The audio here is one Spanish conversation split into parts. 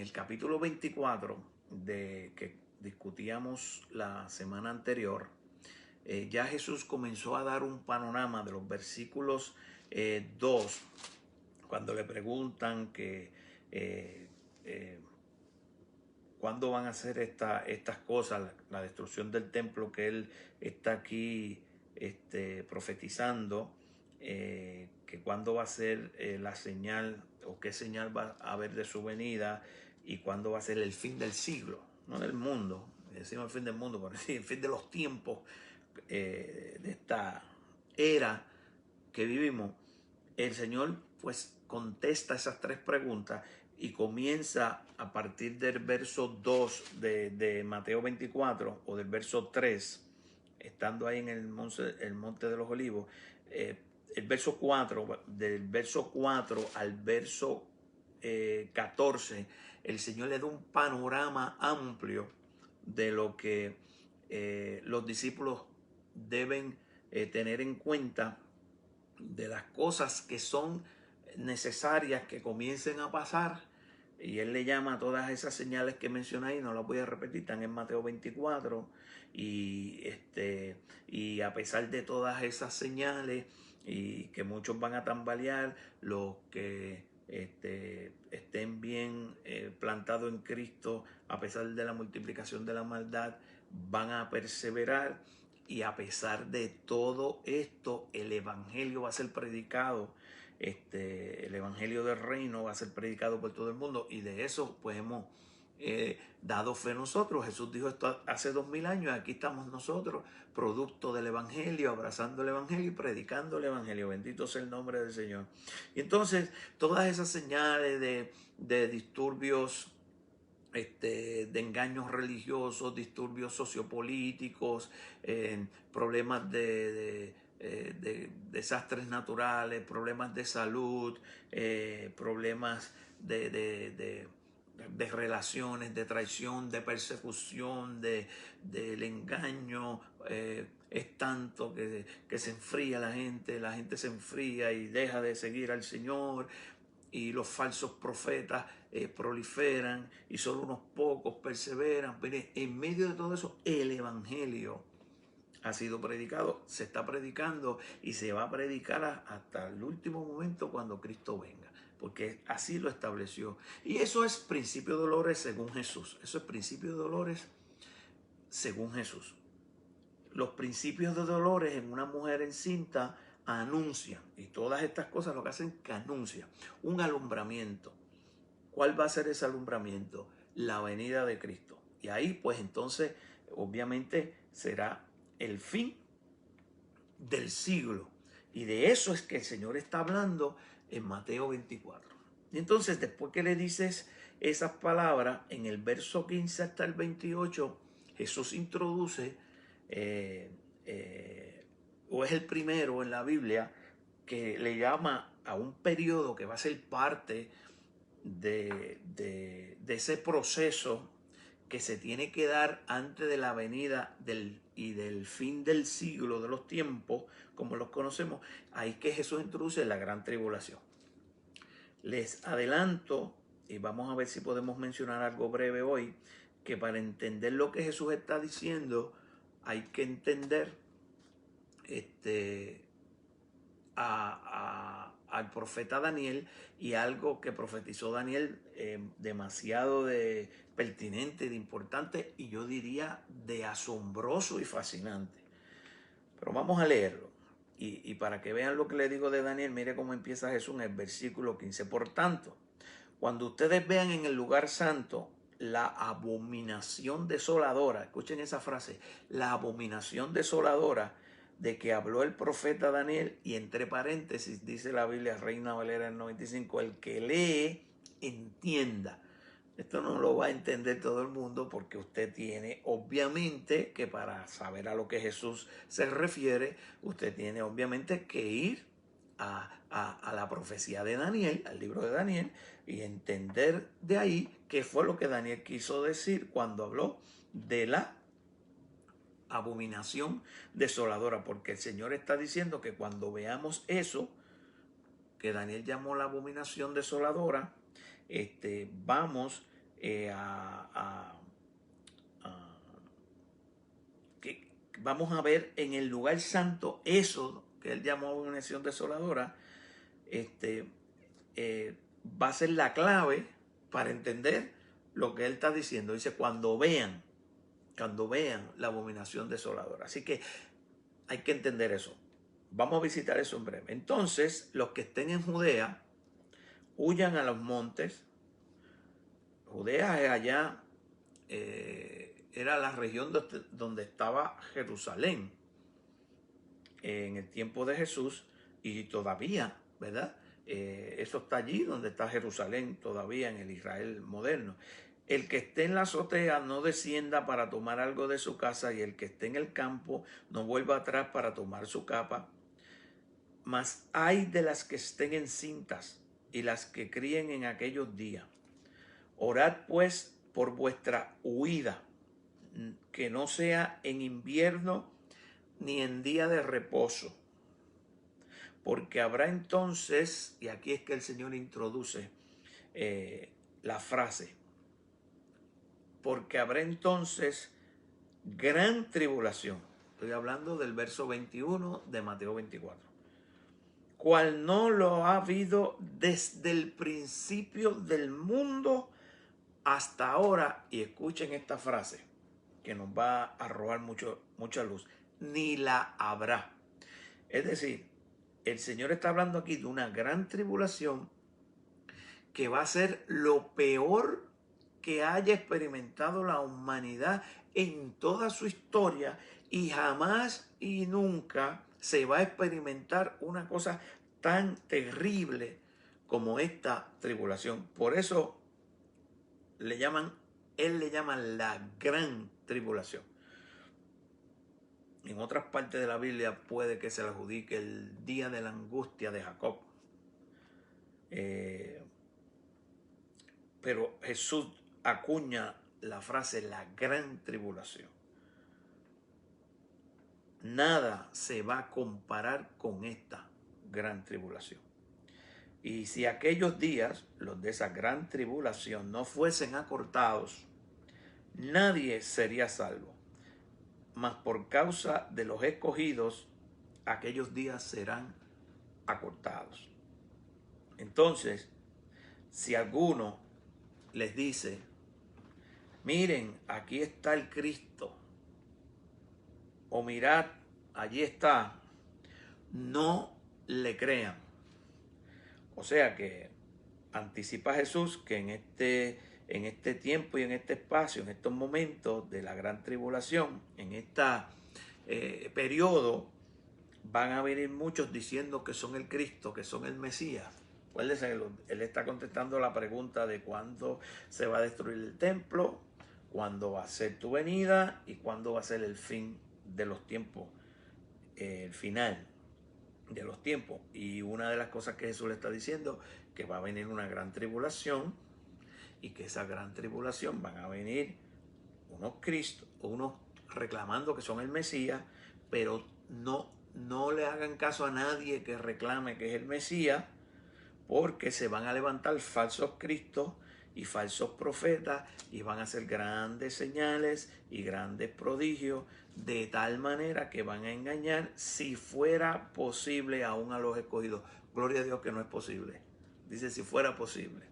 el capítulo 24 de que discutíamos la semana anterior, ya Jesús comenzó a dar un panorama de los versículos 2, cuando le preguntan que cuándo van a hacer estas cosas, la destrucción del templo que él está aquí profetizando, que cuándo va a ser la señal o qué señal va a haber de su venida y cuándo va a ser el fin del siglo, no del mundo, decimos el fin del mundo, pero sí el fin de los tiempos, de esta era que vivimos. El Señor pues contesta esas tres preguntas y comienza a partir del verso 2 de Mateo 24 o del verso 3, estando ahí en el monte de los Olivos, el verso 4, del verso 4 al verso 14, el Señor le da un panorama amplio de lo que los discípulos deben tener en cuenta, de las cosas que son necesarias que comiencen a pasar. Y él le llama a todas esas señales que menciona ahí, no las voy a repetir, están en Mateo 24. Y a pesar de todas esas señales, y que muchos van a tambalear, los que estén bien plantados en Cristo, a pesar de la multiplicación de la maldad, van a perseverar. Y a pesar de todo esto, el evangelio va a ser predicado, el evangelio del reino va a ser predicado por todo el mundo, y de eso pues hemos dado fe nosotros. Jesús dijo esto hace 2000 años, aquí estamos nosotros, producto del evangelio, abrazando el evangelio y predicando el evangelio. Bendito sea el nombre del Señor. Y entonces todas esas señales de disturbios, de engaños religiosos, disturbios sociopolíticos, problemas de desastres naturales, problemas de salud, problemas de relaciones, de traición, de persecución, del engaño. Es tanto que se enfría la gente se enfría y deja de seguir al Señor, y los falsos profetas proliferan y solo unos pocos perseveran. Pero en medio de todo eso, el evangelio ha sido predicado, se está predicando y se va a predicar hasta el último momento cuando Cristo venga, porque así lo estableció. Y eso es principio de dolores según Jesús. Eso es principio de dolores según Jesús. Los principios de dolores en una mujer encinta anuncian, y todas estas cosas lo que hacen es que anuncian un alumbramiento. ¿Cuál va a ser ese alumbramiento? La venida de Cristo. Y ahí pues entonces obviamente será el fin del siglo. Y de eso es que el Señor está hablando en Mateo 24. Y entonces después que le dices esas palabras, en el verso 15 hasta el 28, Jesús introduce, o es el primero en la Biblia, que le llama a un periodo que va a ser parte de ese proceso que se tiene que dar antes de la venida y del fin del siglo, de los tiempos, como los conocemos. Ahí que Jesús introduce la gran tribulación. Les adelanto, y vamos a ver si podemos mencionar algo breve hoy, que para entender lo que Jesús está diciendo, hay que entender al profeta Daniel, y algo que profetizó Daniel demasiado pertinente, de importante, y yo diría de asombroso y fascinante. Pero vamos a leerlo. Y para que vean lo que le digo de Daniel, mire cómo empieza Jesús en el versículo 15. Por tanto, cuando ustedes vean en el lugar santo la abominación desoladora, escuchen esa frase, la abominación desoladora de que habló el profeta Daniel, y entre paréntesis dice la Biblia, Reina Valera del 95, el que lee, entienda. Esto no lo va a entender todo el mundo, porque usted tiene obviamente que, para saber a lo que Jesús se refiere, usted tiene obviamente que ir a la profecía de Daniel, al libro de Daniel, y entender de ahí qué fue lo que Daniel quiso decir cuando habló de la abominación desoladora, porque el Señor está diciendo que cuando veamos eso que Daniel llamó la abominación desoladora, vamos que vamos a ver en el lugar santo eso que él llamó abominación desoladora, va a ser la clave para entender lo que él está diciendo. Dice, cuando vean la abominación desoladora. Así que hay que entender eso. Vamos a visitar eso en breve. Entonces, los que estén en Judea, huyan a los montes. Judea es allá, era la región donde estaba Jerusalén en el tiempo de Jesús, y todavía, ¿verdad? Eso está allí donde está Jerusalén todavía en el Israel moderno. El que esté en la azotea no descienda para tomar algo de su casa, y el que esté en el campo no vuelva atrás para tomar su capa. Mas hay de las que estén encintas y las que críen en aquellos días. Orad pues por vuestra huida, que no sea en invierno ni en día de reposo, porque habrá entonces, y aquí es que el Señor introduce la frase, porque habrá entonces gran tribulación. Estoy hablando del verso 21 de Mateo 24. Cual no lo ha habido desde el principio del mundo hasta ahora. Y escuchen esta frase que nos va a arrojar mucha luz. Ni la habrá. Es decir, el Señor está hablando aquí de una gran tribulación que va a ser lo peor que haya experimentado la humanidad en toda su historia, y jamás y nunca se va a experimentar una cosa tan terrible como esta tribulación. Por eso él le llama la gran tribulación. En otras partes de la Biblia puede que se le adjudique el día de la angustia de Jacob. Pero Jesús acuña la frase la gran tribulación. Nada se va a comparar con esta gran tribulación. Y si aquellos días, los de esa gran tribulación, no fuesen acortados, nadie sería salvo. Mas por causa de los escogidos, aquellos días serán acortados. Entonces, si alguno les dice, miren, aquí está el Cristo, o mirad, allí está, no le crean. O sea que anticipa Jesús que en este tiempo y en este espacio, en estos momentos de la gran tribulación, en este periodo, van a venir muchos diciendo que son el Cristo, que son el Mesías. Acuérdense, él está contestando la pregunta de cuándo se va a destruir el templo, cuándo va a ser tu venida y cuándo va a ser el fin de los tiempos, el final de los tiempos. Y una de las cosas que Jesús le está diciendo, que va a venir una gran tribulación, y que esa gran tribulación van a venir unos reclamando que son el Mesías, pero no le hagan caso a nadie que reclame que es el Mesías, porque se van a levantar falsos cristos y falsos profetas, y van a hacer grandes señales y grandes prodigios, de tal manera que van a engañar, si fuera posible, aún a los escogidos. Gloria a Dios que no es posible. Dice si fuera posible.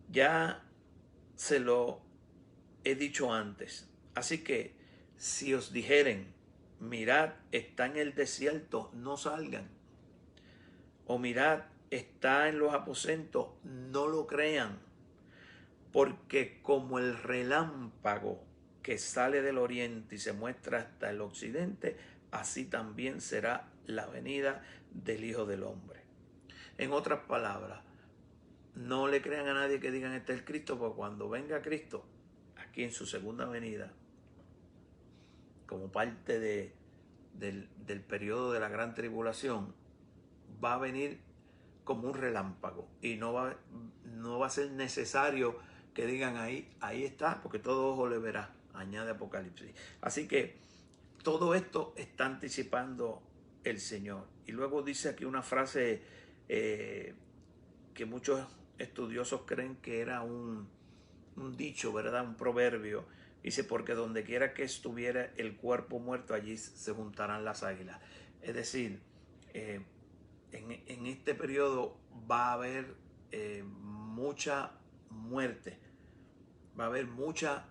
Ya se lo he dicho antes. Así que si os dijeren, mirad, está en el desierto, no salgan. O mirad, está en los aposentos, no lo crean. Porque como el relámpago que sale del oriente y se muestra hasta el occidente, así también será la venida del Hijo del Hombre. En otras palabras, no le crean a nadie que digan este es el Cristo, porque cuando venga Cristo, aquí en su segunda venida, como parte del periodo de la gran tribulación, va a venir como un relámpago, y no va a ser necesario que digan ahí está, porque todo ojo le verá, añade Apocalipsis. Así que todo esto está anticipando el Señor. Y luego dice aquí una frase que muchos estudiosos creen que era dicho, ¿verdad? Un proverbio. Dice, porque donde quiera que estuviera el cuerpo muerto, allí se juntarán las águilas. Es decir, en este periodo va a haber mucha muerte. Va a haber mucha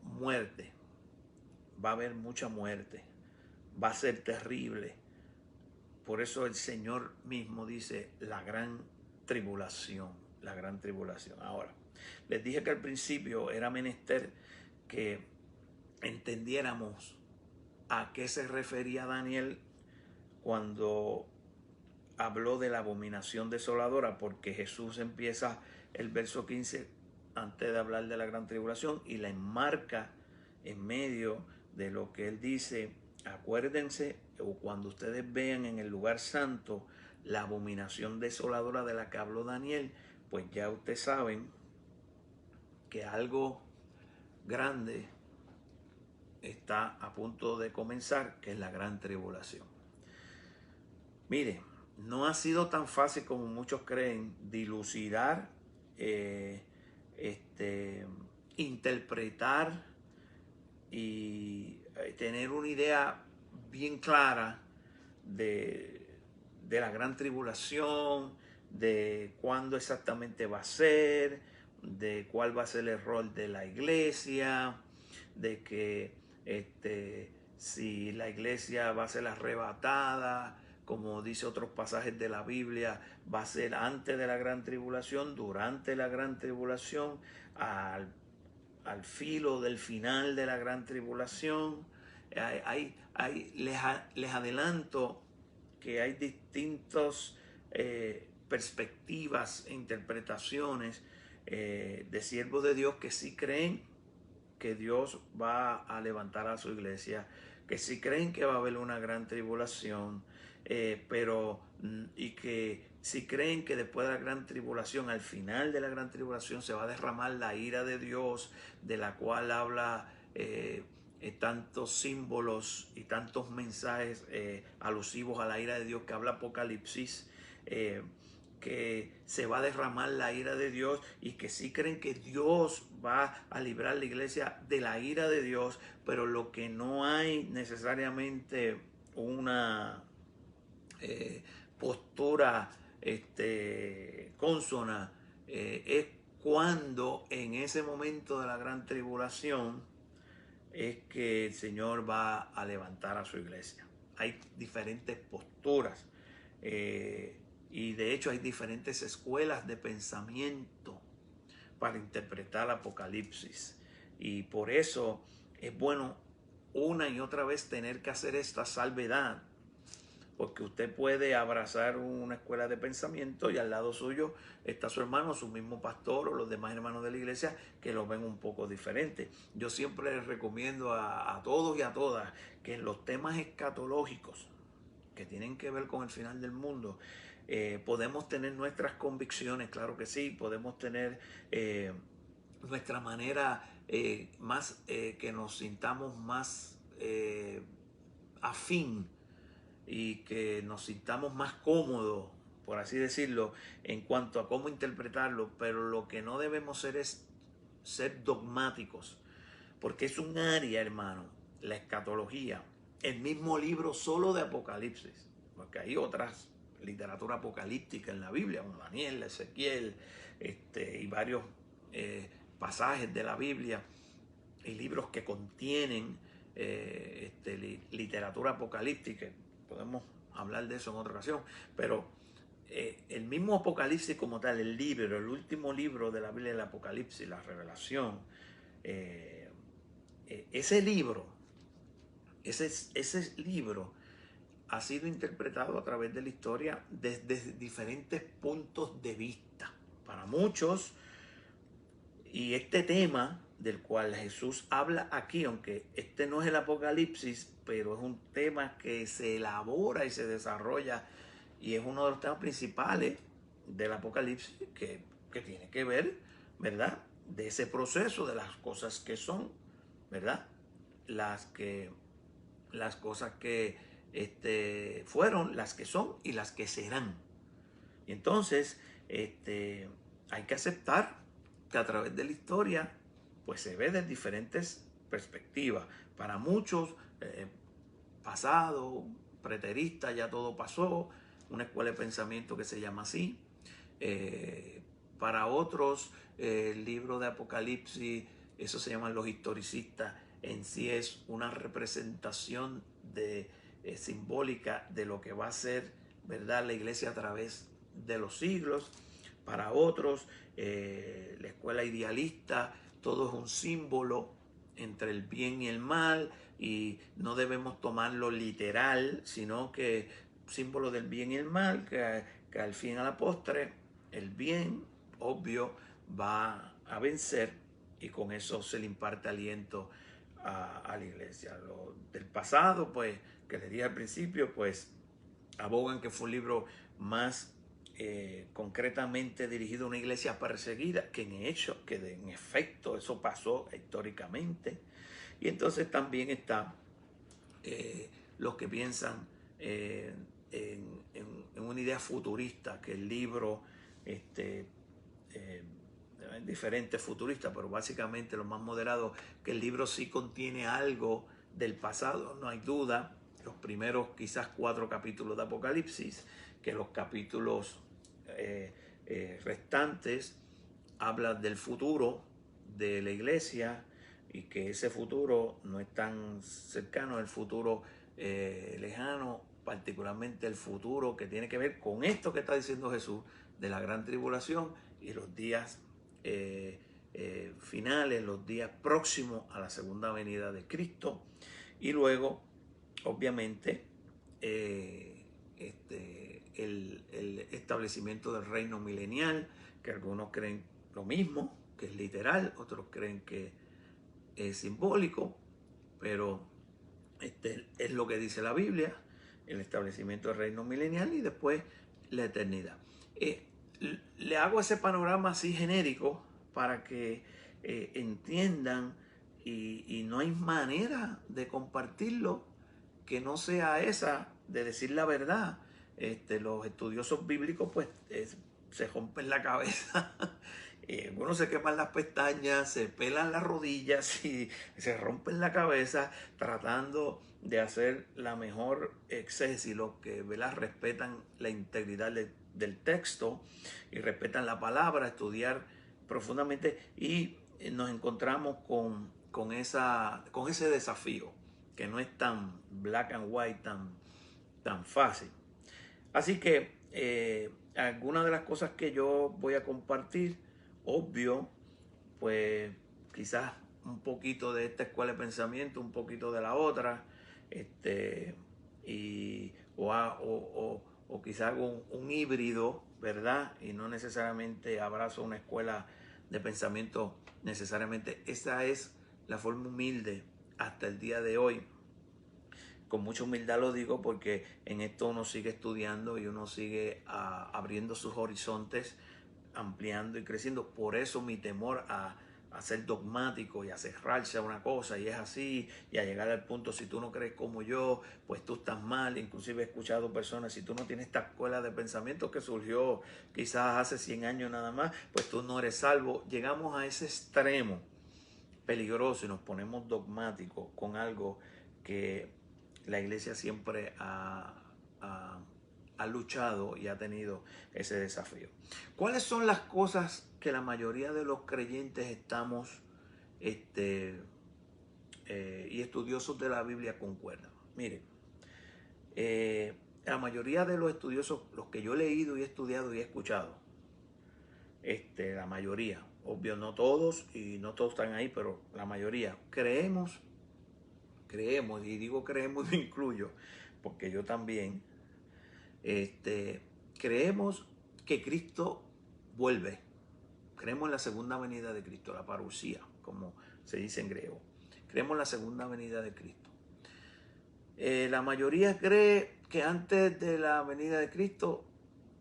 muerte. Va a haber mucha muerte. Va a ser terrible. Por eso el Señor mismo dice la gran tribulación. La gran tribulación. Ahora, les dije que al principio era menester que entendiéramos a qué se refería Daniel cuando habló de la abominación desoladora, porque Jesús empieza el verso 15 antes de hablar de la gran tribulación y la enmarca en medio de lo que él dice. Acuérdense, o cuando ustedes vean en el lugar santo la abominación desoladora de la que habló Daniel, pues ya ustedes saben que algo grande está a punto de comenzar, que es la gran tribulación. Mire, no ha sido tan fácil como muchos creen dilucidar, interpretar y tener una idea bien clara de la gran tribulación, de cuándo exactamente va a ser, de cuál va a ser el rol de la iglesia, de que si la iglesia va a ser arrebatada, como dice otros pasajes de la Biblia, va a ser antes de la gran tribulación, durante la gran tribulación, al filo del final de la gran tribulación. Les adelanto que hay distintas perspectivas e interpretaciones de siervos de Dios que sí creen que Dios va a levantar a su iglesia, que sí creen que va a haber una gran tribulación, y que si creen que después de la gran tribulación, al final de la gran tribulación, se va a derramar la ira de Dios, de la cual habla tantos símbolos y tantos mensajes alusivos a la ira de Dios que habla Apocalipsis, que se va a derramar la ira de Dios, y que sí creen que Dios va a librar a la iglesia de la ira de Dios, pero lo que no hay necesariamente una postura consona es cuando en ese momento de la gran tribulación es que el Señor va a levantar a su iglesia. Hay diferentes posturas y de hecho hay diferentes escuelas de pensamiento para interpretar Apocalipsis, y por eso es bueno una y otra vez tener que hacer esta salvedad, porque usted puede abrazar una escuela de pensamiento y al lado suyo está su hermano, su mismo pastor o los demás hermanos de la iglesia que lo ven un poco diferente. Yo siempre les recomiendo a todos y a todas que en los temas escatológicos que tienen que ver con el final del mundo, podemos tener nuestras convicciones, claro que sí, podemos tener nuestra manera más que nos sintamos más afín y que nos sintamos más cómodos, por así decirlo, en cuanto a cómo interpretarlo, pero lo que no debemos ser es ser dogmáticos, porque es un área, hermano, la escatología, el mismo libro solo de Apocalipsis, porque hay otras literatura apocalíptica en la Biblia, como Daniel, Ezequiel, y varios pasajes de la Biblia y libros que contienen literatura apocalíptica. Podemos hablar de eso en otra ocasión, pero el mismo Apocalipsis como tal, el libro, el último libro de la Biblia, el Apocalipsis, la Revelación, ese libro ha sido interpretado a través de la historia desde diferentes puntos de vista. Para muchos, y este tema del cual Jesús habla aquí, aunque este no es el Apocalipsis, pero es un tema que se elabora y se desarrolla y es uno de los temas principales del Apocalipsis que tiene que ver, ¿verdad?, de ese proceso, de las cosas que son, ¿verdad?, las cosas que fueron, las que son y las que serán. Y entonces hay que aceptar que a través de la historia pues se ve de diferentes perspectivas. Para muchos, pasado, preterista, ya todo pasó, una escuela de pensamiento que se llama así. Para otros, el libro de Apocalipsis, eso se llaman los historicistas, en sí es una representación simbólica de lo que va a ser, ¿verdad?, la iglesia a través de los siglos. Para otros, la escuela idealista, todo es un símbolo entre el bien y el mal, y no debemos tomarlo literal, sino que símbolo del bien y el mal, que al fin y a la postre el bien, obvio, va a vencer, y con eso se le imparte aliento a la iglesia. Lo del pasado, pues, que les dije al principio, pues abogan que fue un libro más concretamente dirigido a una iglesia perseguida, que en efecto eso pasó históricamente. Y entonces también está los que piensan en una idea futurista, que el libro, diferentes futuristas, pero básicamente lo más moderado, que el libro sí contiene algo del pasado, no hay duda. Los primeros quizás 4 capítulos de Apocalipsis, que los capítulos restantes hablan del futuro de la iglesia, y que ese futuro no es tan cercano, el futuro lejano, particularmente el futuro que tiene que ver con esto que está diciendo Jesús, de la gran tribulación y los días finales, los días próximos a la segunda venida de Cristo. Y luego, obviamente, el establecimiento del reino milenial, que algunos creen lo mismo, que es literal, otros creen que es simbólico, pero es lo que dice la Biblia, el establecimiento del reino milenial y después la eternidad. Le hago ese panorama así genérico para que entiendan, y no hay manera de compartirlo que no sea esa de decir la verdad. Los estudiosos bíblicos pues se rompen la cabeza. Algunos se queman las pestañas, se pelan las rodillas y se rompen la cabeza tratando de hacer la mejor exégesis, los que, ¿verdad?, respetan la integridad del texto y respetan la palabra, estudiar profundamente, y nos encontramos con ese desafío, que no es tan black and white, tan fácil. Así que algunas de las cosas que yo voy a compartir, obvio, pues quizás un poquito de esta escuela de pensamiento, un poquito de la otra, o quizás hago un híbrido, ¿verdad? Y no necesariamente abrazo una escuela de pensamiento necesariamente. Esa es la forma humilde hasta el día de hoy. Con mucha humildad lo digo, porque en esto uno sigue estudiando y uno sigue abriendo sus horizontes, ampliando y creciendo. Por eso mi temor a ser dogmático y a cerrarse a una cosa, y es así, y a llegar al punto, si tú no crees como yo, pues tú estás mal. Inclusive he escuchado personas, si tú no tienes esta escuela de pensamiento que surgió quizás hace 100 años nada más, pues tú no eres salvo. Llegamos a ese extremo peligroso y nos ponemos dogmáticos con algo que la iglesia siempre ha luchado y ha tenido ese desafío. ¿Cuáles son las cosas que la mayoría de los creyentes estamos y estudiosos de la Biblia concuerdan? Miren, la mayoría de los estudiosos, los que yo he leído y he estudiado y he escuchado, la mayoría, obvio no todos y no todos están ahí, pero la mayoría, creemos, y digo creemos y me incluyo, porque yo también, creemos que Cristo vuelve. Creemos en la segunda venida de Cristo, la parusía, como se dice en griego. Creemos en la segunda venida de Cristo. La mayoría cree que antes de la venida de Cristo,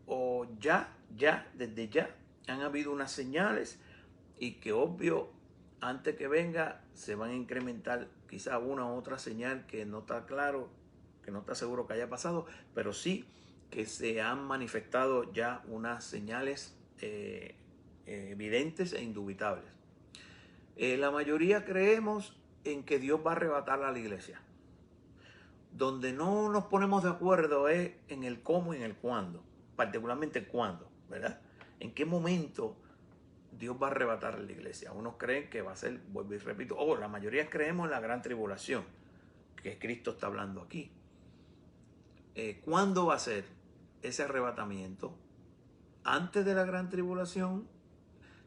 o desde ya, han habido unas señales, y que obvio, antes que venga, se van a incrementar quizás una u otra señal que no está claro, que no está seguro que haya pasado, pero sí que se han manifestado ya unas señales evidentes e indubitables. La mayoría creemos en que Dios va a arrebatar a la iglesia. Donde no nos ponemos de acuerdo es en el cómo y en el cuándo, particularmente el cuándo, ¿verdad? ¿En qué momento Dios va a arrebatar a la iglesia? Unos creen que va a ser, vuelvo y repito, la mayoría creemos en la gran tribulación, que Cristo está hablando aquí. ¿Cuándo va a ser ese arrebatamiento? Antes de la gran tribulación.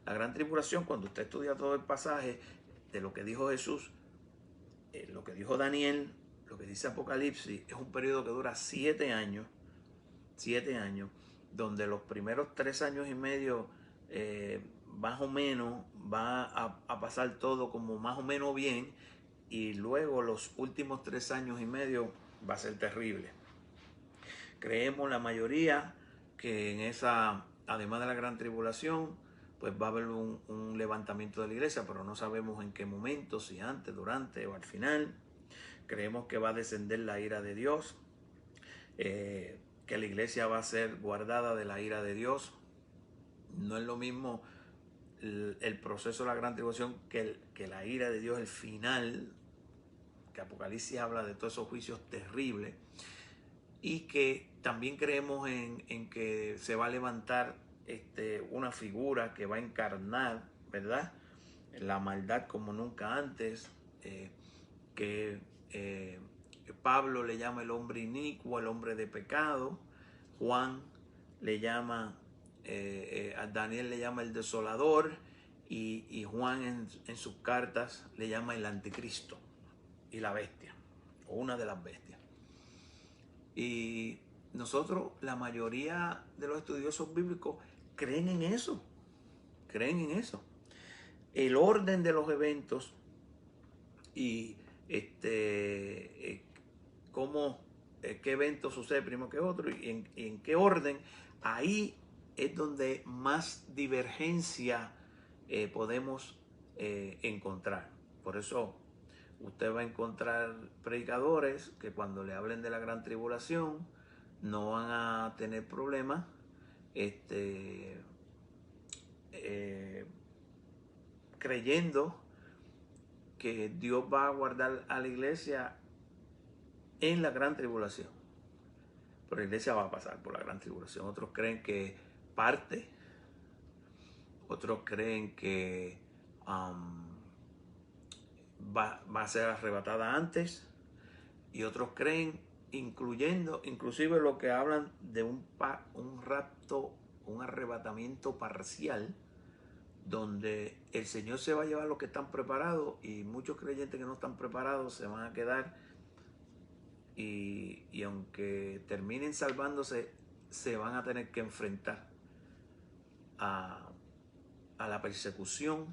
La gran tribulación, cuando usted estudia todo el pasaje de lo que dijo Jesús, lo que dijo Daniel, lo que dice Apocalipsis, es un periodo que dura 7 años, donde los primeros 3 años y medio más o menos va a pasar todo como más o menos bien, y luego los últimos 3 años y medio va a ser terrible. Creemos la mayoría que en esa, además de la gran tribulación, pues va a haber un levantamiento de la iglesia, pero no sabemos en qué momento, si antes, durante o al final. Creemos que va a descender la ira de Dios, que la iglesia va a ser guardada de la ira de Dios. No es lo mismo el proceso de la gran tribulación que la ira de Dios, el final, que Apocalipsis habla de todos esos juicios terribles. Y que también creemos en que se va a levantar una figura que va a encarnar, ¿verdad?, la maldad como nunca antes, que Pablo le llama el hombre inicuo, el hombre de pecado. Juan le llama, a Daniel le llama el desolador, y Juan en sus cartas le llama el anticristo y la bestia, o una de las bestias. Y nosotros, la mayoría de los estudiosos bíblicos, creen en eso. El orden de los eventos y qué evento sucede primero que otro y en qué orden, ahí es donde más divergencia podemos encontrar. Por eso usted va a encontrar predicadores que cuando le hablen de la gran tribulación no van a tener problemas creyendo que Dios va a guardar a la iglesia en la gran tribulación. Pero la iglesia va a pasar por la gran tribulación. Otros creen que parte, otros creen que va a ser arrebatada antes, y otros creen, inclusive lo que hablan de un rapto, un arrebatamiento parcial, donde el Señor se va a llevar a los que están preparados, y muchos creyentes que no están preparados se van a quedar, y aunque terminen salvándose, se van a tener que enfrentar a la persecución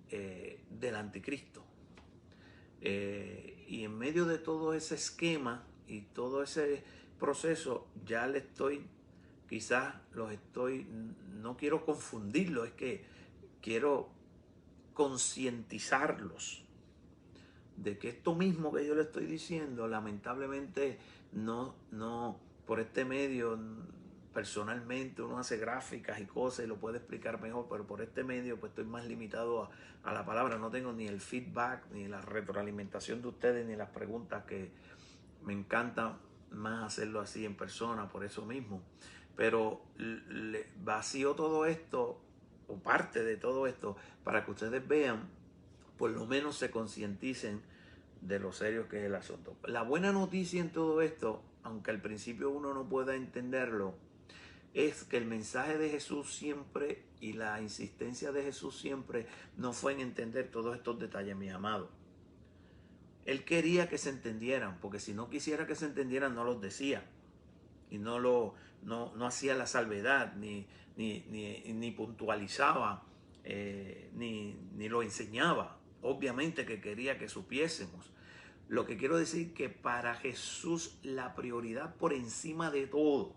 del anticristo. Y en medio de todo ese esquema y todo ese proceso, ya no quiero confundirlo, es que quiero concientizarlos de que esto mismo que yo le estoy diciendo, lamentablemente no por este medio, personalmente uno hace gráficas y cosas y lo puede explicar mejor, pero por este medio pues estoy más limitado a la palabra. No tengo ni el feedback, ni la retroalimentación de ustedes, ni las preguntas, que me encanta más hacerlo así en persona, por eso mismo. Pero vacío todo esto, o parte de todo esto, para que ustedes vean, por lo menos se concienticen de lo serio que es el asunto. La buena noticia en todo esto, aunque al principio uno no pueda entenderlo, es que el mensaje de Jesús siempre, y la insistencia de Jesús siempre, no fue en entender todos estos detalles, mis amados. Él quería que se entendieran, porque si no quisiera que se entendieran, no los decía. Y no hacía la salvedad, ni puntualizaba, ni lo enseñaba. Obviamente que quería que supiésemos. Lo que quiero decir, que para Jesús la prioridad por encima de todo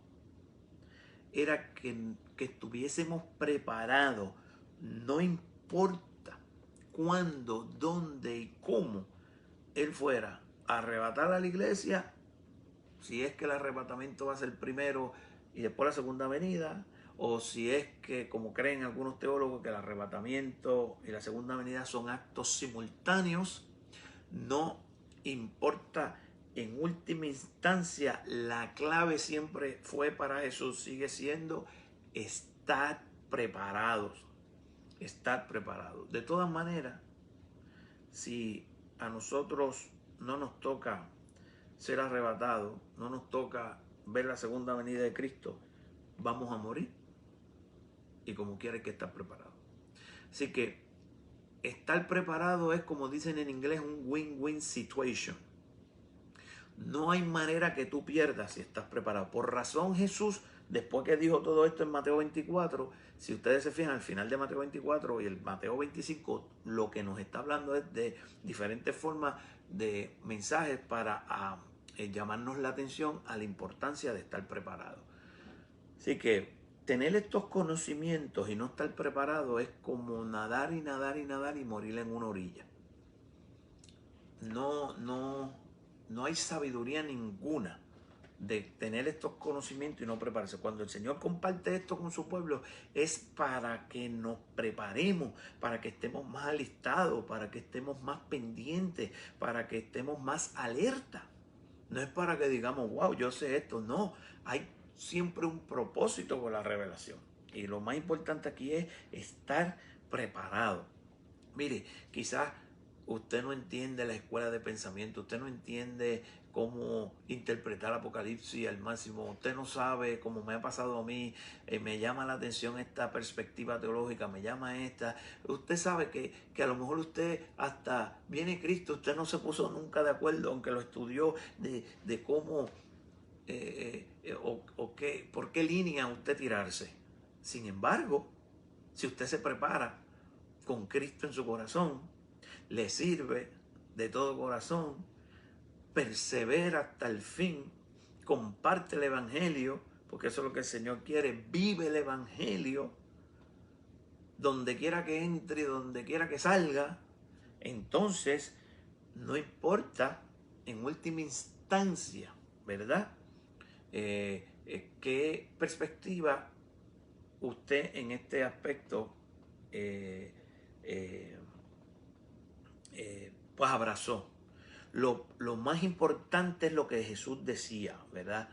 era que estuviésemos preparados. No importa cuándo, dónde y cómo Él fuera a arrebatar a la iglesia, si es que el arrebatamiento va a ser primero y después la segunda venida, o si es que, como creen algunos teólogos, que el arrebatamiento y la segunda venida son actos simultáneos, no importa. En última instancia, la clave siempre fue para Jesús, sigue siendo estar preparados, estar preparados. De todas maneras, si a nosotros no nos toca ser arrebatados, no nos toca ver la segunda venida de Cristo, vamos a morir, y como quiera hay que estar preparado. Así que estar preparado es, como dicen en inglés, un win-win situation. No hay manera que tú pierdas si estás preparado. Por razón Jesús, después que dijo todo esto en Mateo 24, si ustedes se fijan al final de Mateo 24 y el Mateo 25, lo que nos está hablando es de diferentes formas de mensajes para llamarnos la atención a la importancia de estar preparado. Así que tener estos conocimientos y no estar preparado es como nadar y nadar y nadar y morir en una orilla. No hay sabiduría ninguna de tener estos conocimientos y no prepararse. Cuando el Señor comparte esto con su pueblo, es para que nos preparemos, para que estemos más alistados, para que estemos más pendientes, para que estemos más alerta. No es para que digamos, wow, yo sé esto. No, hay siempre un propósito con la revelación. Y lo más importante aquí es estar preparado. Mire, quizás usted no entiende la escuela de pensamiento, usted no entiende cómo interpretar Apocalipsis al máximo, usted no sabe, como me ha pasado a mí, me llama la atención esta perspectiva teológica, me llama esta. Usted sabe que a lo mejor usted hasta viene Cristo, usted no se puso nunca de acuerdo, aunque lo estudió, de cómo por qué línea usted tirarse. Sin embargo, si usted se prepara con Cristo en su corazón, le sirve de todo corazón, persevera hasta el fin, comparte el Evangelio, porque eso es lo que el Señor quiere, vive el Evangelio, donde quiera que entre, donde quiera que salga, entonces no importa en última instancia, ¿verdad? ¿Qué perspectiva usted en este aspecto pues abrazó? Lo más importante es lo que Jesús decía, ¿verdad?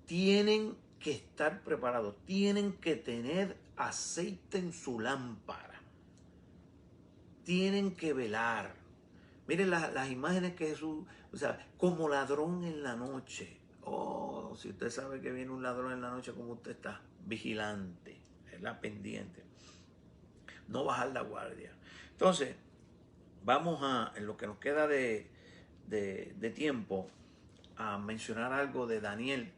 Tienen que estar preparados, tienen que tener aceite en su lámpara, tienen que velar. Miren las imágenes que Jesús, o sea, como ladrón en la noche. Oh, si usted sabe que viene un ladrón en la noche, como usted está, vigilante, ¿verdad? Pendiente. No bajar la guardia. Entonces, vamos en lo que nos queda de tiempo, a mencionar algo de Daniel,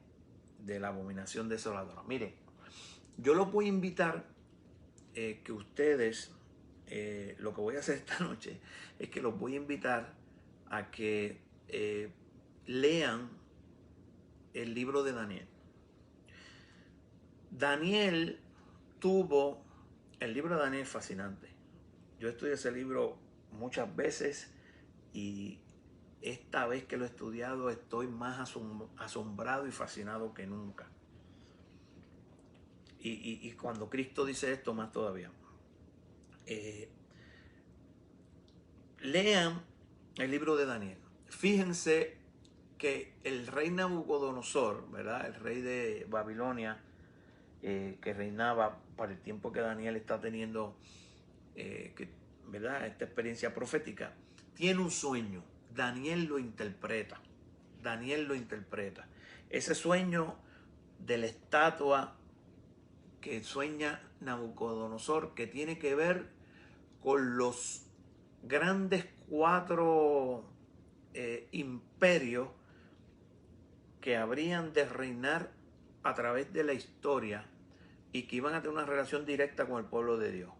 de la abominación desoladora. Mire, yo los voy a invitar que ustedes, lo que voy a hacer esta noche es que los voy a invitar a que lean el libro de Daniel. Daniel tuvo, el libro de Daniel es fascinante. Yo estudié ese libro muchas veces y esta vez que lo he estudiado estoy más asombrado y fascinado que nunca. Y cuando Cristo dice esto, más todavía. Lean el libro de Daniel. Fíjense que el rey Nabucodonosor, ¿verdad? El rey de Babilonia, que reinaba para el tiempo que Daniel está teniendo, ¿verdad? Esta experiencia profética, tiene un sueño. Daniel lo interpreta. Daniel lo interpreta. Ese sueño de la estatua que sueña Nabucodonosor, que tiene que ver con los grandes 4 imperios que habrían de reinar a través de la historia y que iban a tener una relación directa con el pueblo de Dios.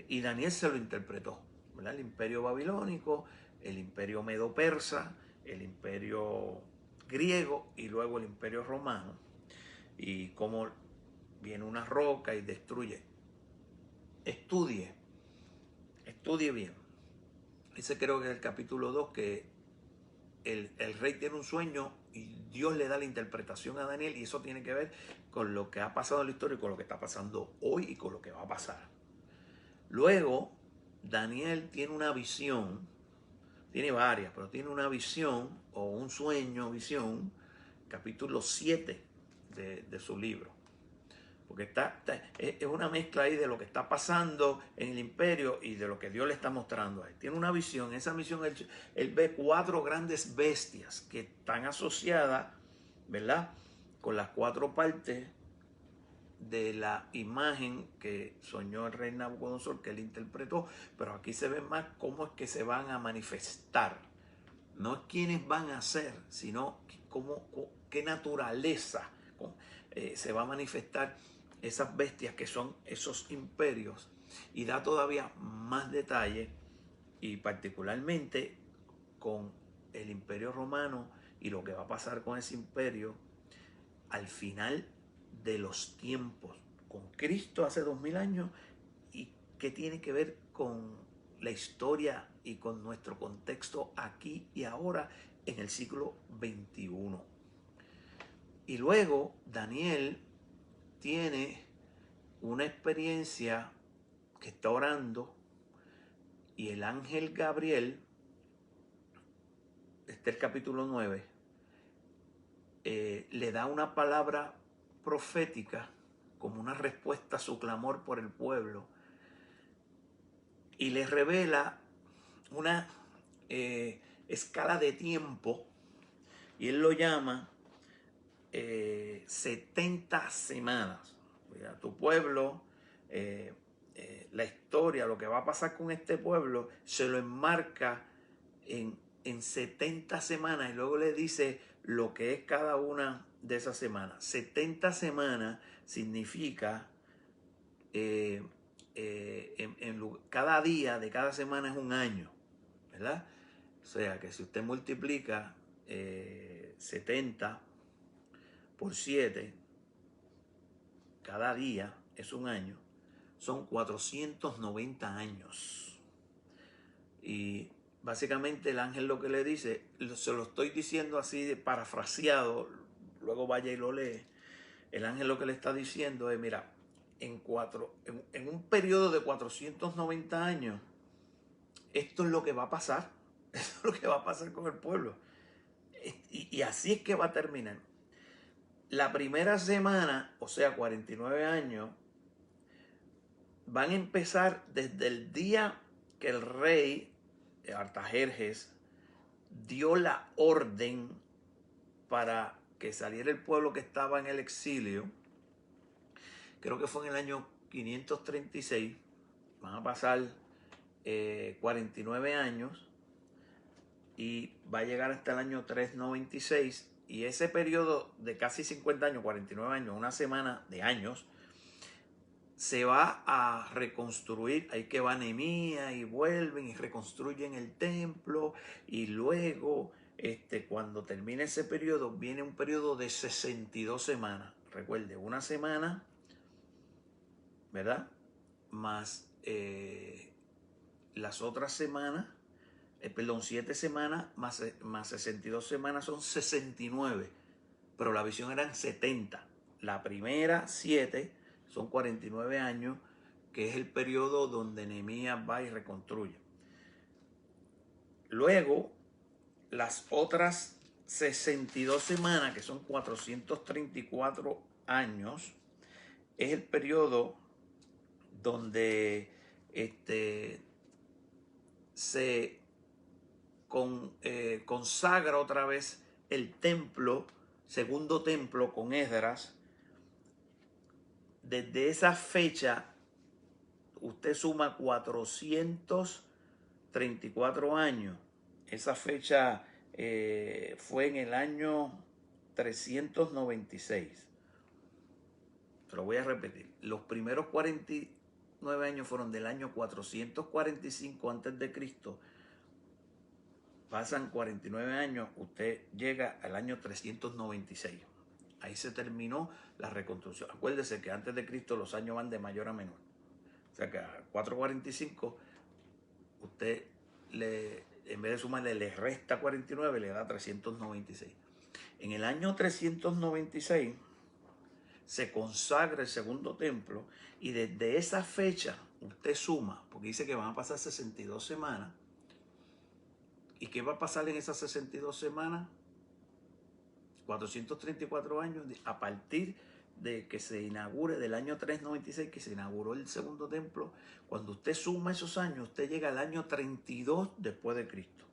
Y Daniel se lo interpretó, ¿verdad? El imperio babilónico, el imperio medo-persa, el imperio griego y luego el imperio romano, y cómo viene una roca y destruye. Estudie bien. Ese creo que es el capítulo 2, que el rey tiene un sueño y Dios le da la interpretación a Daniel, y eso tiene que ver con lo que ha pasado en la historia y con lo que está pasando hoy y con lo que va a pasar. Luego, Daniel tiene una visión, tiene varias, pero tiene una visión o un sueño, visión, capítulo 7 de su libro. Porque es una mezcla ahí de lo que está pasando en el imperio y de lo que Dios le está mostrando a él. Tiene una visión, esa visión él ve 4 grandes bestias que están asociadas, ¿verdad?, con las 4 partes de la imagen que soñó el rey Nabucodonosor, que él interpretó, pero aquí se ve más cómo es que se van a manifestar. No es quiénes van a ser, sino qué naturaleza se va a manifestar esas bestias que son esos imperios, y da todavía más detalle, y particularmente con el imperio romano y lo que va a pasar con ese imperio al final de los tiempos, con Cristo hace 2000 años, y qué tiene que ver con la historia y con nuestro contexto aquí y ahora en el siglo XXI. Y luego Daniel tiene una experiencia que está orando y el ángel Gabriel, este es el capítulo 9, le da una palabra profética como una respuesta a su clamor por el pueblo, y le revela una escala de tiempo, y él lo llama 70 semanas. A tu pueblo, la historia, lo que va a pasar con este pueblo, se lo enmarca en 70 semanas, y luego le dice lo que es cada una de esas semanas. 70 semanas significa cada día de cada semana es un año, ¿verdad? O sea que si usted multiplica 70 por 7, cada día es un año, son 490 años. Y básicamente el ángel lo que le dice, se lo estoy diciendo así parafraseado, luego vaya y lo lee. El ángel lo que le está diciendo es, mira, en un periodo de 490 años, esto es lo que va a pasar. Esto es lo que va a pasar con el pueblo. Y así es que va a terminar. La primera semana, o sea, 49 años, van a empezar desde el día que el rey Artajerjes dio la orden para que saliera el pueblo que estaba en el exilio. Creo que fue en el año 536. Van a pasar 49 años y va a llegar hasta el año 396. Y ese periodo de casi 50 años, 49 años, una semana de años, se va a reconstruir. Ahí que va Nehemías y vuelven y reconstruyen el templo, y luego cuando termine ese periodo viene un periodo de 62 semanas. Recuerde, una semana, ¿verdad?, más las otras semanas, 7 semanas más 62 semanas son 69, pero la visión eran 70. La primera 7 son 49 años, que es el periodo donde Nehemías va y reconstruye. Luego, las otras 62 semanas, que son 434 años, es el periodo donde se consagra otra vez el templo, segundo templo con Esdras. Desde esa fecha usted suma 434 años. Esa fecha fue en el año 396. Te lo voy a repetir. Los primeros 49 años fueron del año 445 antes de Cristo. Pasan 49 años, usted llega al año 396. Ahí se terminó la reconstrucción. Acuérdese que antes de Cristo los años van de mayor a menor. O sea que a 445 usted en vez de sumarle, le resta 49, le da 396. En el año 396 se consagra el segundo templo, y desde esa fecha usted suma, porque dice que van a pasar 62 semanas. ¿Y qué va a pasar en esas 62 semanas? 434 años a partir de que se inaugure, del año 396, que se inauguró el segundo templo. Cuando usted suma esos años, usted llega al año 32 después de Cristo.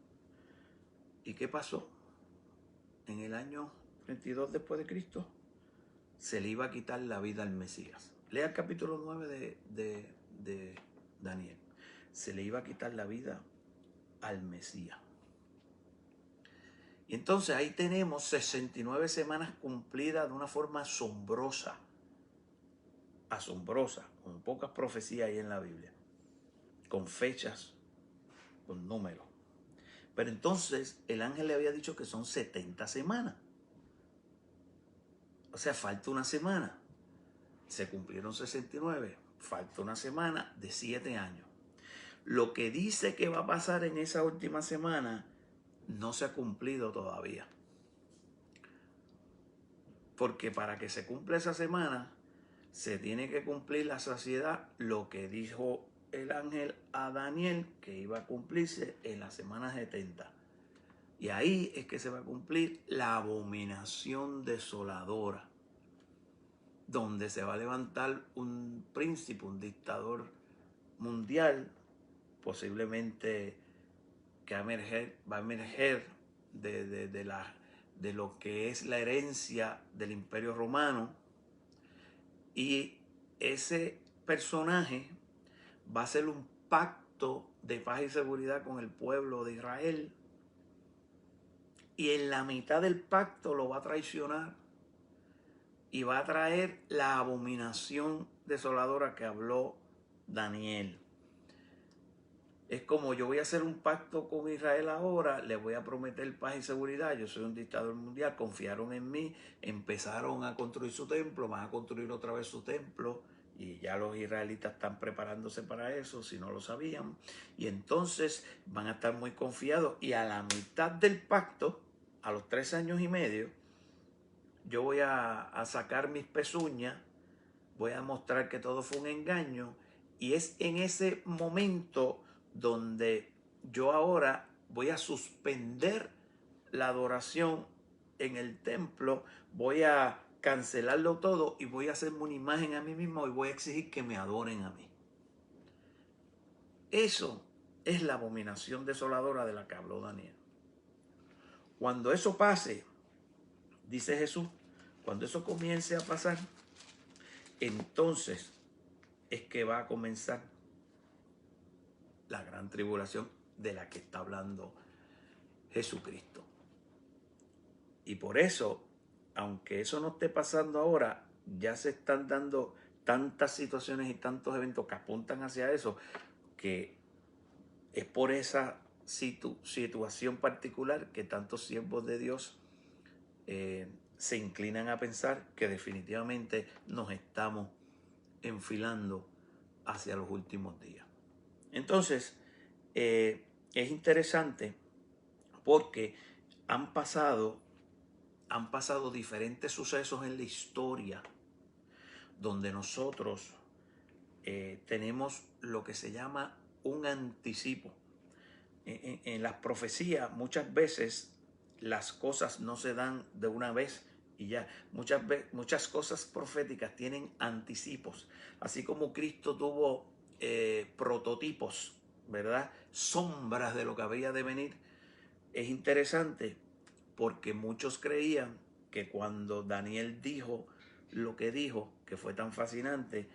¿Y qué pasó? En el año 32 después de Cristo se le iba a quitar la vida al Mesías. Lea el capítulo 9 de Daniel. Se le iba a quitar la vida al Mesías. Y entonces ahí tenemos 69 semanas cumplidas de una forma asombrosa. Asombrosa, con pocas profecías ahí en la Biblia. Con fechas, con números. Pero entonces el ángel le había dicho que son 70 semanas. O sea, falta una semana. Se cumplieron 69. Falta una semana de 7 años. Lo que dice que va a pasar en esa última semana no se ha cumplido todavía. Porque para que se cumpla esa semana, se tiene que cumplir la saciedad, lo que dijo el ángel a Daniel, que iba a cumplirse en la semana 70. Y ahí es que se va a cumplir la abominación desoladora, donde se va a levantar un príncipe, un dictador mundial, posiblemente que va a emerger de lo que es la herencia del Imperio Romano, y ese personaje va a hacer un pacto de paz y seguridad con el pueblo de Israel, y en la mitad del pacto lo va a traicionar y va a traer la abominación desoladora que habló Daniel. Es como yo voy a hacer un pacto con Israel ahora, le voy a prometer paz y seguridad, yo soy un dictador mundial, confiaron en mí, empezaron a construir su templo, van a construir otra vez su templo, y ya los israelitas están preparándose para eso, si no lo sabían, y entonces van a estar muy confiados, y a la mitad del pacto, a los 3 años y medio, yo voy a sacar mis pezuñas, voy a mostrar que todo fue un engaño, y es en ese momento donde yo ahora voy a suspender la adoración en el templo, voy a cancelarlo todo y voy a hacerme una imagen a mí mismo y voy a exigir que me adoren a mí. Eso es la abominación desoladora de la que habló Daniel. Cuando eso pase, dice Jesús, cuando eso comience a pasar, entonces es que va a comenzar la gran tribulación de la que está hablando Jesucristo. Y por eso, aunque eso no esté pasando ahora, ya se están dando tantas situaciones y tantos eventos que apuntan hacia eso, que es por esa situación particular que tantos siervos de Dios se inclinan a pensar que definitivamente nos estamos enfilando hacia los últimos días. Entonces, es interesante porque han pasado diferentes sucesos en la historia donde nosotros tenemos lo que se llama un anticipo. En las profecías muchas veces las cosas no se dan de una vez y ya. Muchas cosas proféticas tienen anticipos. Así como Cristo tuvo prototipos, ¿verdad? Sombras de lo que habría de venir. Es interesante porque muchos creían que cuando Daniel dijo lo que dijo, que fue tan fascinante,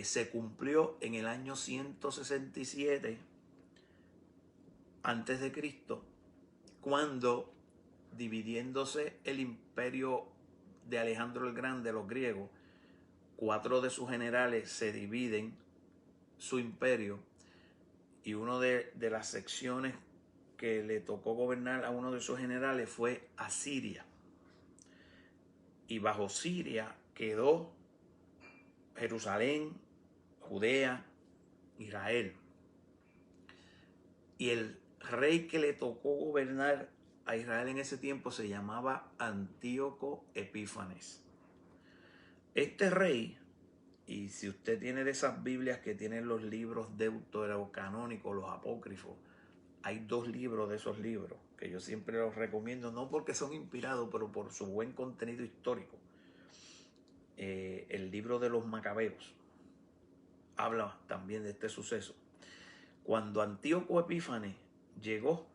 se cumplió en el año 167 antes de Cristo, cuando, dividiéndose el imperio de Alejandro el Grande, los griegos, 4 de sus generales se dividen su imperio, y una de las secciones que le tocó gobernar a uno de sus generales fue Asiria. Y bajo Siria quedó Jerusalén, Judea, Israel. Y el rey que le tocó gobernar a Israel en ese tiempo se llamaba Antíoco Epífanes. Este rey, y si usted tiene de esas Biblias que tienen los libros deuterocanónicos, los apócrifos, hay 2 libros de esos libros que yo siempre los recomiendo, no porque son inspirados, pero por su buen contenido histórico. El libro de los Macabeos habla también de este suceso. Cuando Antíoco Epífanes llegó,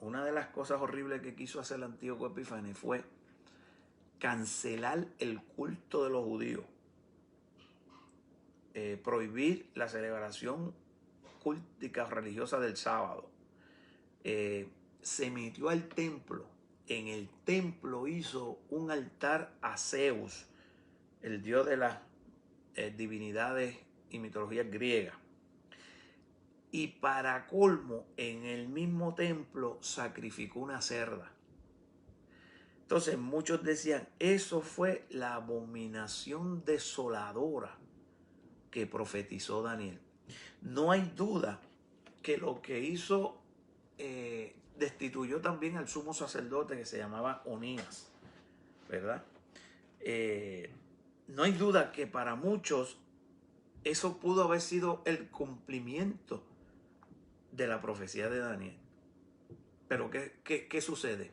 una de las cosas horribles que quiso hacer Antíoco Epífanes fue cancelar el culto de los judíos, prohibir la celebración cultica religiosa del sábado. Se metió al templo. En el templo hizo un altar a Zeus, el dios de las divinidades y mitologías griegas. Y para colmo, en el mismo templo sacrificó una cerda. Entonces muchos decían, eso fue la abominación desoladora que profetizó Daniel. No hay duda que lo que hizo destituyó también al sumo sacerdote que se llamaba Onías, ¿verdad? No hay duda que para muchos eso pudo haber sido el cumplimiento de la profecía de Daniel. Pero ¿qué sucede?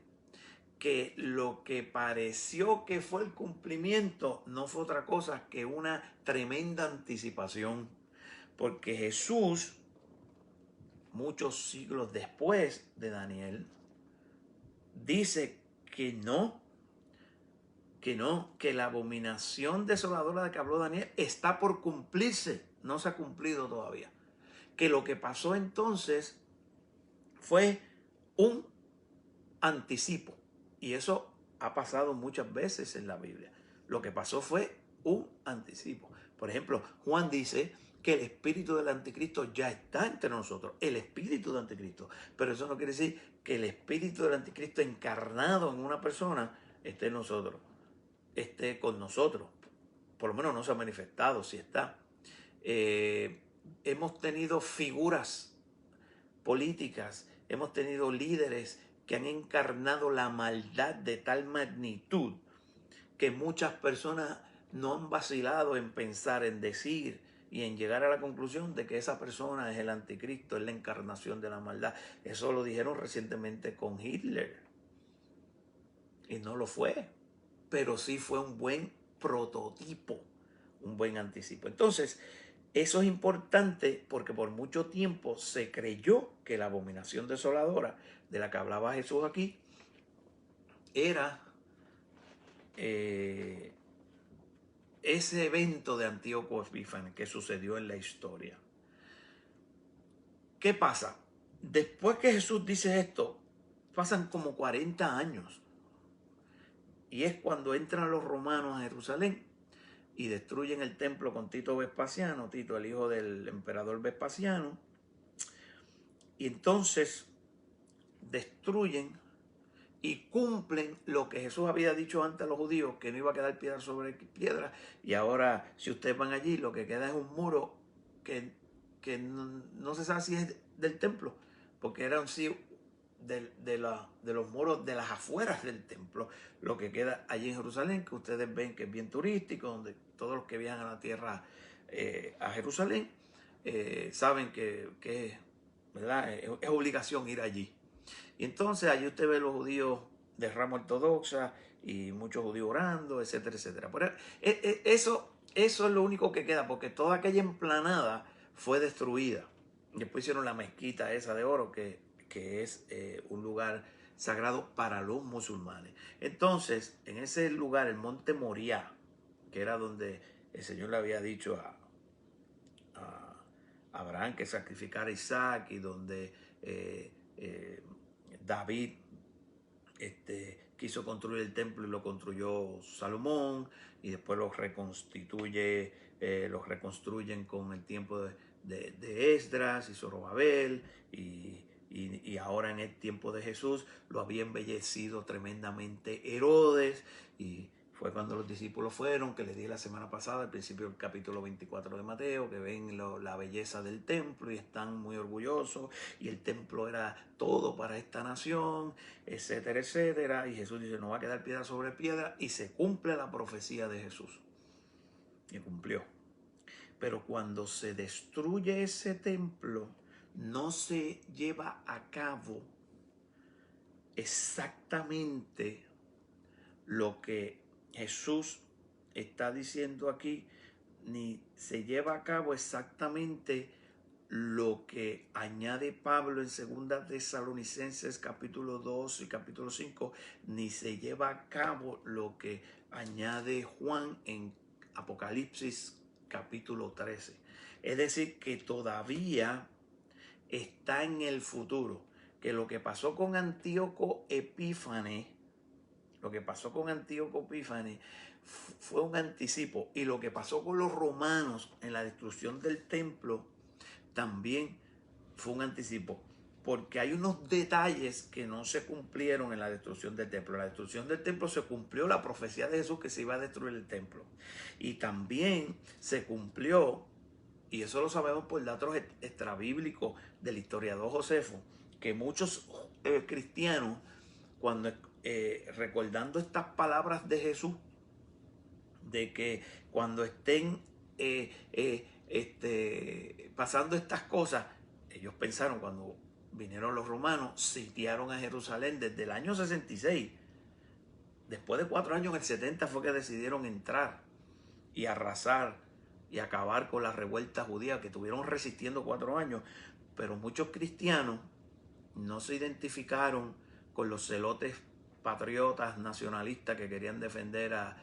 Que lo que pareció que fue el cumplimiento no fue otra cosa que una tremenda anticipación, porque Jesús, muchos siglos después de Daniel, dice que la abominación desoladora de que habló Daniel está por cumplirse, no se ha cumplido todavía. Que lo que pasó entonces fue un anticipo, y eso ha pasado muchas veces en la Biblia. Lo que pasó fue un anticipo. Por ejemplo, Juan dice que el espíritu del anticristo ya está entre nosotros, el espíritu del anticristo. Pero eso no quiere decir que el espíritu del anticristo encarnado en una persona esté en nosotros, esté con nosotros. Por lo menos no se ha manifestado, si está. Hemos tenido figuras políticas, hemos tenido líderes que han encarnado la maldad de tal magnitud que muchas personas no han vacilado en pensar, en decir y en llegar a la conclusión de que esa persona es el anticristo, es la encarnación de la maldad. Eso lo dijeron recientemente con Hitler. Y no lo fue, pero sí fue un buen prototipo, un buen anticipo. Entonces, eso es importante porque por mucho tiempo se creyó que la abominación desoladora de la que hablaba Jesús aquí era ese evento de Antíoco Epífanes que sucedió en la historia. ¿Qué pasa? Después que Jesús dice esto, pasan como 40 años. Y es cuando entran los romanos a Jerusalén y destruyen el templo con Tito Vespasiano, Tito el hijo del emperador Vespasiano. Y entonces destruyen y cumplen lo que Jesús había dicho antes a los judíos, que no iba a quedar piedra sobre piedra. Y ahora, si ustedes van allí, lo que queda es un muro que no se sabe si es del templo, porque era un sí de los muros de las afueras del templo, lo que queda allí en Jerusalén, que ustedes ven que es bien turístico, donde todos los que viajan a la tierra, a Jerusalén, saben que ¿verdad? Es obligación ir allí. Y entonces allí usted ve los judíos de rama ortodoxa y muchos judíos orando, etcétera, etcétera. Pero eso es lo único que queda, porque toda aquella emplanada fue destruida. Después hicieron la mezquita esa de oro, que es un lugar sagrado para los musulmanes. Entonces, en ese lugar, el monte Moriah, que era donde el Señor le había dicho a Abraham que sacrificara a Isaac, y donde David quiso construir el templo y lo construyó Salomón, y después los reconstruyen con el tiempo de Esdras y Zorobabel, y ahora en el tiempo de Jesús lo había embellecido tremendamente Herodes, y fue cuando los discípulos fueron, que les dije la semana pasada, al principio del capítulo 24 de Mateo, que ven la belleza del templo y están muy orgullosos, y el templo era todo para esta nación, etcétera, etcétera. Y Jesús dice, no va a quedar piedra sobre piedra, y se cumple la profecía de Jesús. y cumplió. Pero cuando se destruye ese templo, no se lleva a cabo exactamente lo que Jesús está diciendo aquí, ni se lleva a cabo exactamente lo que añade Pablo en 2 Tesalonicenses capítulo 2 y capítulo 5, ni se lleva a cabo lo que añade Juan en Apocalipsis capítulo 13. Es decir, que todavía está en el futuro, que lo que pasó con Antíoco Epífanes, fue un anticipo, y lo que pasó con los romanos en la destrucción del templo también fue un anticipo, porque hay unos detalles que no se cumplieron en la destrucción del templo. En la destrucción del templo se cumplió la profecía de Jesús que se iba a destruir el templo, y también se cumplió, y eso lo sabemos por datos extrabíblicos del historiador Josefo, que muchos cristianos, cuando recordando estas palabras de Jesús, de que cuando estén pasando estas cosas, ellos pensaron, cuando vinieron los romanos, sitiaron a Jerusalén desde el año 66. Después de 4 años, en el 70 fue que decidieron entrar y arrasar y acabar con la revuelta judía, que estuvieron resistiendo 4 años. Pero muchos cristianos no se identificaron con los celotes patriotas nacionalistas que querían defender a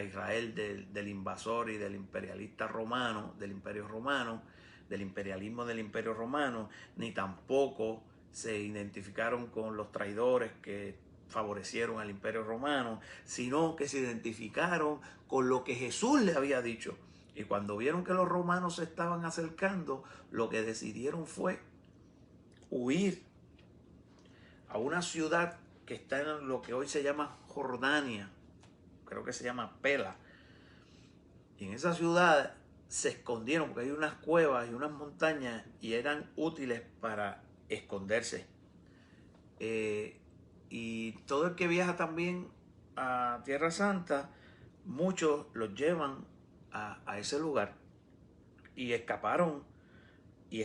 Israel del invasor y del imperialista romano, del imperio romano, del imperialismo del imperio romano, ni tampoco se identificaron con los traidores que favorecieron al imperio romano, sino que se identificaron con lo que Jesús le había dicho. Y cuando vieron que los romanos se estaban acercando, lo que decidieron fue huir a una ciudad que está en lo que hoy se llama Jordania, creo que se llama Pela. Y en esa ciudad se escondieron porque hay unas cuevas y unas montañas y eran útiles para esconderse. Y todo el que viaja también a Tierra Santa, muchos los llevan a ese lugar. Y escaparon, y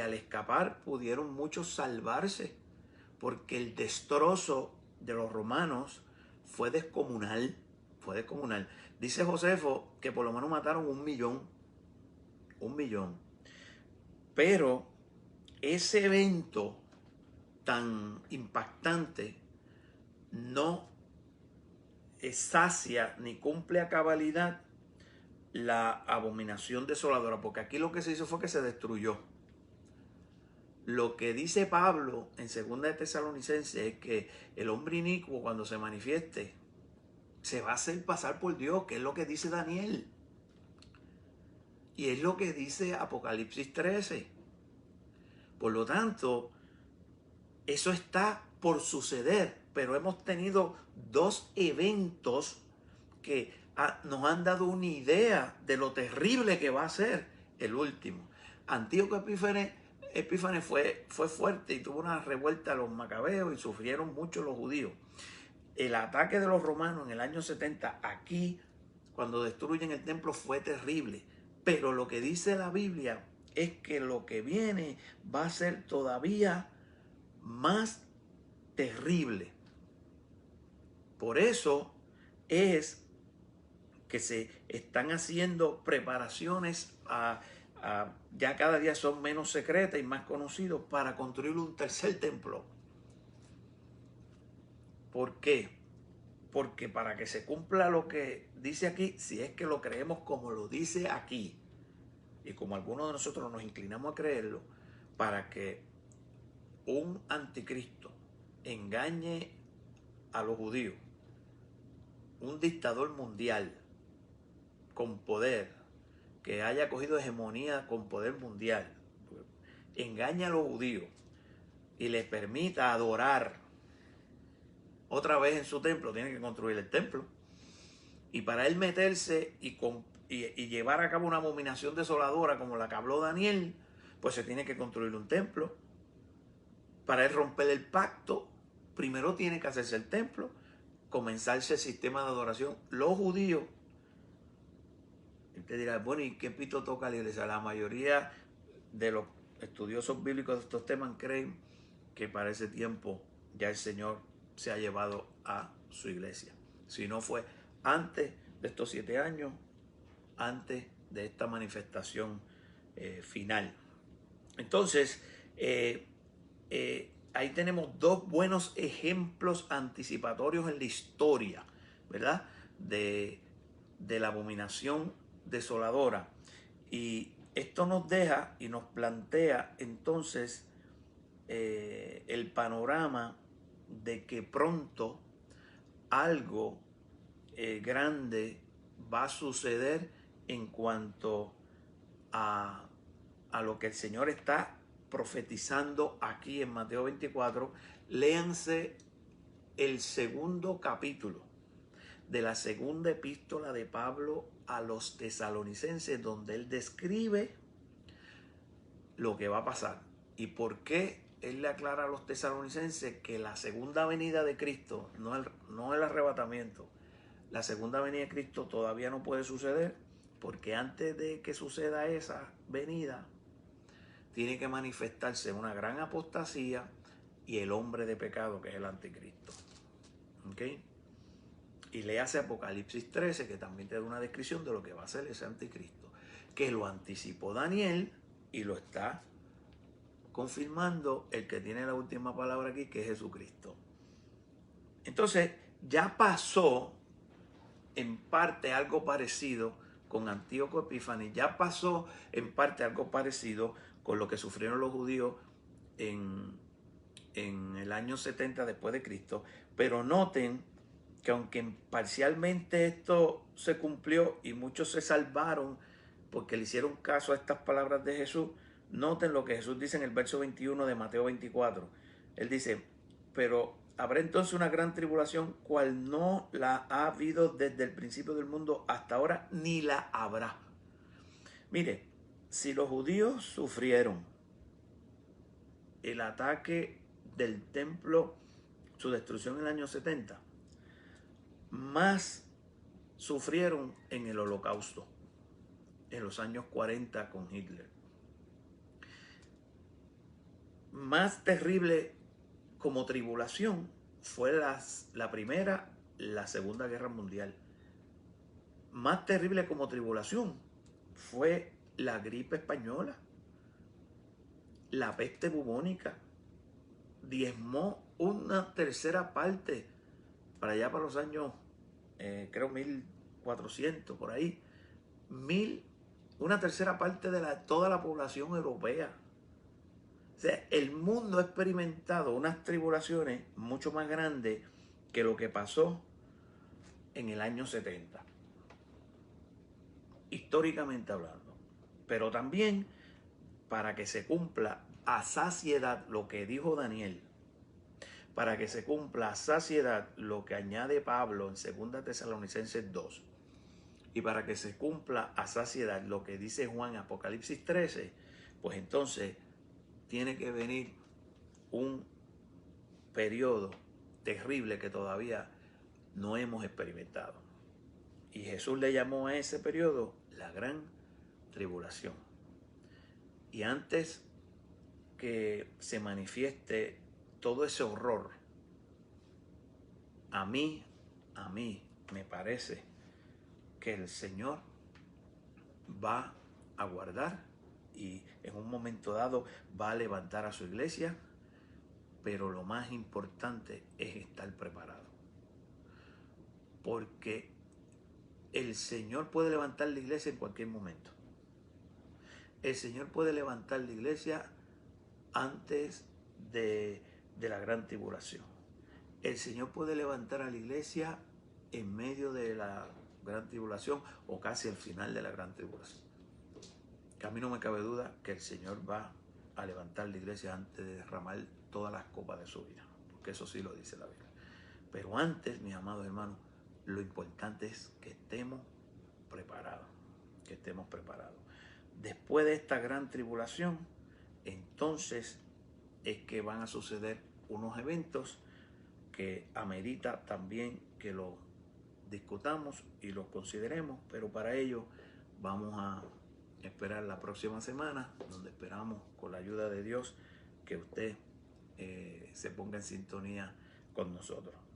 al escapar pudieron muchos salvarse, porque el destrozo de los romanos fue descomunal. Dice Josefo que por lo menos mataron 1 millón. Pero ese evento tan impactante no sacia ni cumple a cabalidad la abominación desoladora, porque aquí lo que se hizo fue que se destruyó. Lo que dice Pablo en 2 Tesalonicenses es que el hombre inicuo, cuando se manifieste, se va a hacer pasar por Dios, que es lo que dice Daniel. Y es lo que dice Apocalipsis 13. Por lo tanto, eso está por suceder, pero hemos tenido 2 eventos que nos han dado una idea de lo terrible que va a ser el último. Antíoco Epífanes fue fuerte y tuvo una revuelta a los macabeos y sufrieron mucho los judíos. El ataque de los romanos en el año 70 aquí, cuando destruyen el templo, fue terrible. Pero lo que dice la Biblia es que lo que viene va a ser todavía más terrible. Por eso es que se están haciendo preparaciones ya cada día son menos secretas y más conocidos para construir un tercer templo. ¿Por qué? Porque para que se cumpla lo que dice aquí, si es que lo creemos como lo dice aquí, y como algunos de nosotros nos inclinamos a creerlo, para que un anticristo engañe a los judíos, un dictador mundial con poder, que haya cogido hegemonía con poder mundial, engaña a los judíos y les permita adorar otra vez en su templo, tiene que construir el templo. Y para él meterse y llevar a cabo una abominación desoladora como la que habló Daniel, pues se tiene que construir un templo. Para él romper el pacto, primero tiene que hacerse el templo, comenzarse el sistema de adoración. Los judíos Y te dirá, bueno, ¿y qué pito toca la iglesia? La mayoría de los estudiosos bíblicos de estos temas creen que para ese tiempo ya el Señor se ha llevado a su iglesia. Si no fue antes de estos 7 años, antes de esta manifestación final. Entonces, ahí tenemos dos buenos ejemplos anticipatorios en la historia, ¿verdad? De la abominación desoladora. Y esto nos deja y nos plantea entonces el panorama de que pronto algo grande va a suceder en cuanto a lo que el Señor está profetizando aquí en Mateo 24. Léanse el segundo capítulo de la segunda epístola de Pablo a los tesalonicenses, donde él describe lo que va a pasar y por qué él le aclara a los tesalonicenses que la segunda venida de Cristo, no el arrebatamiento, la segunda venida de Cristo todavía no puede suceder, porque antes de que suceda esa venida tiene que manifestarse una gran apostasía y el hombre de pecado, que es el anticristo. ¿Ok? Y le hace Apocalipsis 13, que también te da una descripción de lo que va a ser ese anticristo, que lo anticipó Daniel y lo está confirmando el que tiene la última palabra aquí, que es Jesucristo. Entonces, ya pasó en parte algo parecido con Antíoco Epífanes, ya pasó en parte algo parecido con lo que sufrieron los judíos en el año 70 después de Cristo, pero noten que aunque parcialmente esto se cumplió y muchos se salvaron porque le hicieron caso a estas palabras de Jesús, noten lo que Jesús dice en el verso 21 de Mateo 24. Él dice, pero habrá entonces una gran tribulación, cual no la ha habido desde el principio del mundo hasta ahora, ni la habrá. Mire, si los judíos sufrieron el ataque del templo, su destrucción en el año 70, más sufrieron en el Holocausto, en los años 40 con Hitler. Más terrible como tribulación fue la Primera, la Segunda Guerra Mundial. Más terrible como tribulación fue la gripe española, la peste bubónica. Diezmó una tercera parte para allá, para los años, creo 1400, por ahí. Una tercera parte de toda la población europea. O sea, el mundo ha experimentado unas tribulaciones mucho más grandes que lo que pasó en el año 70, históricamente hablando. Pero también para que se cumpla a saciedad lo que dijo Daniel, para que se cumpla a saciedad lo que añade Pablo en 2 Tesalonicenses 2, y para que se cumpla a saciedad lo que dice Juan en Apocalipsis 13, pues entonces tiene que venir un periodo terrible que todavía no hemos experimentado. Y Jesús le llamó a ese periodo la gran tribulación. Y antes que se manifieste todo ese horror, a mí me parece que el Señor va a guardar y en un momento dado va a levantar a su iglesia, pero lo más importante es estar preparado. Porque el Señor puede levantar la iglesia en cualquier momento. El Señor puede levantar la iglesia antes de la gran tribulación. El Señor puede levantar a la iglesia en medio de la gran tribulación o casi al final de la gran tribulación. Que a mí no me cabe duda que el Señor va a levantar la iglesia antes de derramar todas las copas de su vida, porque eso sí lo dice la Biblia. Pero antes, mis amados hermanos, lo importante es que estemos preparados, que estemos preparados. Después de esta gran tribulación, entonces es que van a suceder unos eventos que amerita también que los discutamos y los consideremos, pero para ello vamos a esperar la próxima semana, donde esperamos con la ayuda de Dios que usted se ponga en sintonía con nosotros.